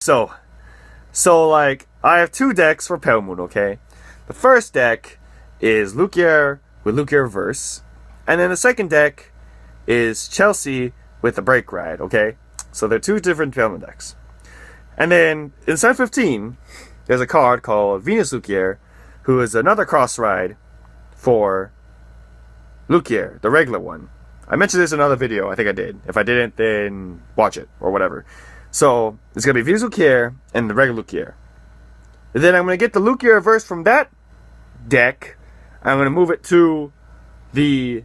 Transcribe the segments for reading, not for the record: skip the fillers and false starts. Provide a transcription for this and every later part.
So like, I have two decks for Pale Moon, okay? The first deck is Lukier with Lukier Reverse, and then the second deck is Chelsea with the Break Ride, okay? So they're two different Pale Moon decks. And then in set 15, there's a card called Venus Lukier, who is another cross ride for Lukier, the regular one. I mentioned this in another video, I think I did. If I didn't, then watch it, or whatever. So, it's going to be Venus Lukier and the regular Lukier. And then I'm going to get the Lukier Reverse from that deck. I'm going to move it to the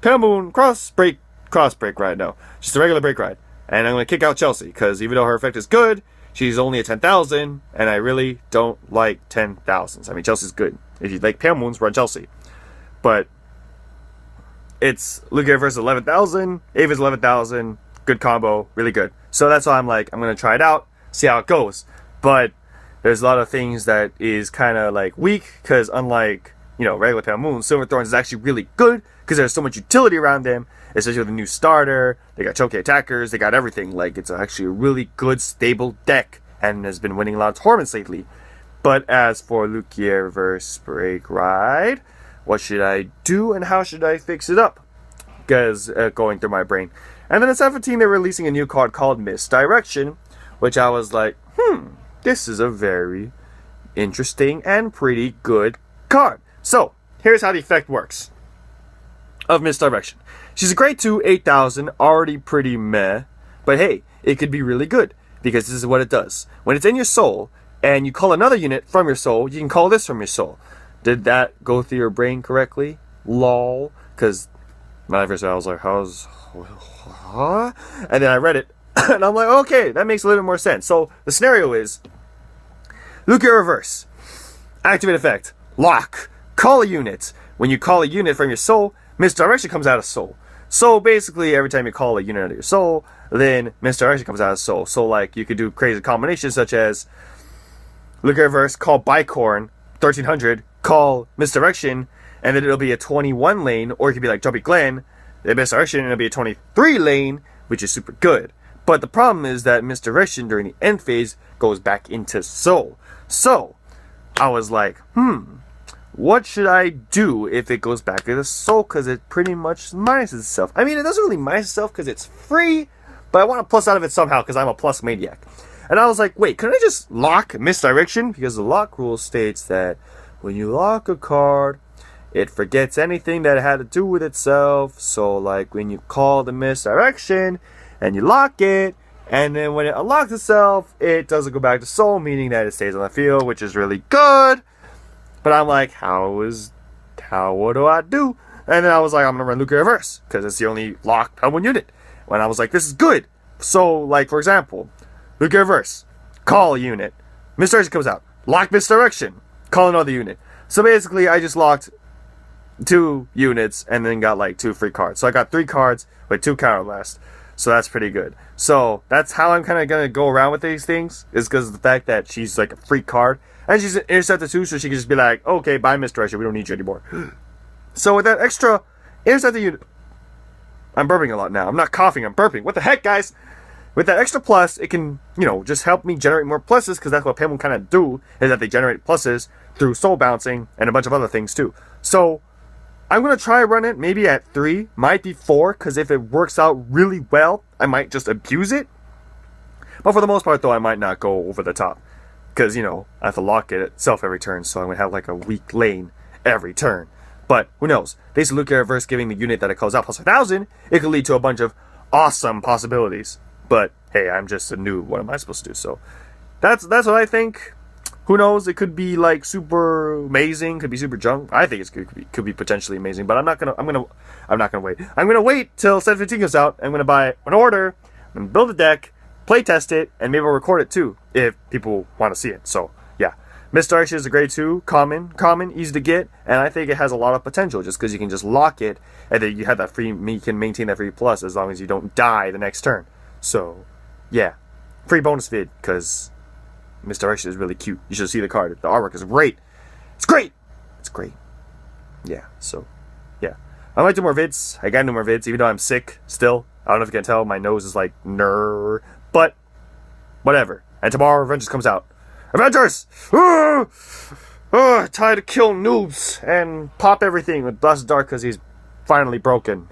Pale Moon cross break ride, no. Just a regular break ride. And I'm going to kick out Chelsea, because even though her effect is good, she's only a 10,000, and I really don't like 10,000s. I mean, Chelsea's good. If you like Pale Moons, run Chelsea. But it's Lukier versus 11,000, Ava's 11,000, good combo, really good. So that's why I'm like, I'm going to try it out, see how it goes. But there's a lot of things that is kind of like weak, because unlike, you know, regular Pale Moon, Silver Thorns is actually really good, because there's so much utility around them, especially with the new starter. They got choke attackers, they got everything. Like, it's actually a really good, stable deck, and has been winning a lot of tournaments lately. But as for Lukier versus Break Ride, what should I do and how should I fix it up? Because going through my brain. And then at 17, they're releasing a new card called Misdirection, which I was like, this is a very interesting and pretty good card. So, here's how the effect works of Misdirection. She's a grade 2, 8,000, already pretty meh, but hey, it could be really good, because this is what it does. When it's in your soul, and you call another unit from your soul, you can call this from your soul. Did that go through your brain correctly? Lol. Because when I first read it, I was like, huh? And then I read it, and I'm like, okay, that makes a little bit more sense. So, the scenario is, Lukier Reverse, activate effect, lock, call a unit. When you call a unit from your soul, Misdirection comes out of soul. So, basically, every time you call a unit out of your soul, then Misdirection comes out of soul. So, like, you could do crazy combinations such as Lukier Reverse, call Bicorn, 1300, call Misdirection, and then it'll be a 21 lane, or it could be like Jumpy Glen, the Misdirection, and it'll be a 23 lane, which is super good. But the problem is that Misdirection during the end phase goes back into soul. So, I was like, what should I do if it goes back into soul? Because it pretty much minuses itself. I mean, it doesn't really minus itself because it's free, but I want to plus out of it somehow because I'm a plus maniac. And I was like, wait, couldn't I just lock Misdirection? Because the lock rule states that when you lock a card, it forgets anything that it had to do with itself. So, like, when you call the Misdirection and you lock it, and then when it unlocks itself, it doesn't go back to soul, meaning that it stays on the field, which is really good. But I'm like, what do I do? And then I was like, I'm going to run Lukier Reverse, because it's the only locked Pale Moon unit. When I was like, this is good. So, like, for example, Lukier Reverse, call a unit. Misdirection comes out. Lock Misdirection. Call another unit. So basically, I just locked 2 units and then got like 2 free cards. So I got 3 cards with 2 counter blast. So that's pretty good. So that's how I'm kind of going to go around with these things, is because of the fact that she's like a free card. And she's an interceptor too, so she can just be like, okay, bye Misdirection, we don't need you anymore. So with that extra interceptor unit, I'm burping a lot now. I'm not coughing, I'm burping. What the heck, guys? With that extra plus, it can, you know, just help me generate more pluses, because that's what Pale Moon kind of do, is that they generate pluses through soul bouncing and a bunch of other things too. So, I'm going to try run it maybe at 3, might be 4, because if it works out really well, I might just abuse it. But for the most part though, I might not go over the top, because, you know, I have to lock it itself every turn, so I'm going to have like a weak lane every turn. But, who knows? Thanks to Lukier Reverse giving the unit that it calls out plus 1,000, it could lead to a bunch of awesome possibilities. But, hey, I'm just a noob. What am I supposed to do? So, that's what I think. Who knows? It could be, like, super amazing. Could be super junk. I think it could be potentially amazing. But I'm not gonna wait. I'm gonna wait till set 15 comes out. I'm gonna buy an order. I'm gonna build a deck, play test it, and maybe I'll record it too, if people want to see it. So, yeah. Misdirection is a grade 2, common, easy to get, and I think it has a lot of potential just because you can just lock it, and then you have that free, you can maintain that free plus as long as you don't die the next turn. So, yeah. Free bonus vid, because Misdirection is really cute. You should see the card. The artwork is great. It's great! It's great. Yeah, so, yeah. I might do more vids. I gotta do more vids, even though I'm sick still. I don't know if you can tell, my nose is like, but, whatever. And tomorrow Avengers comes out. Avengers! Time to kill noobs and pop everything with Blast Dark because he's finally broken.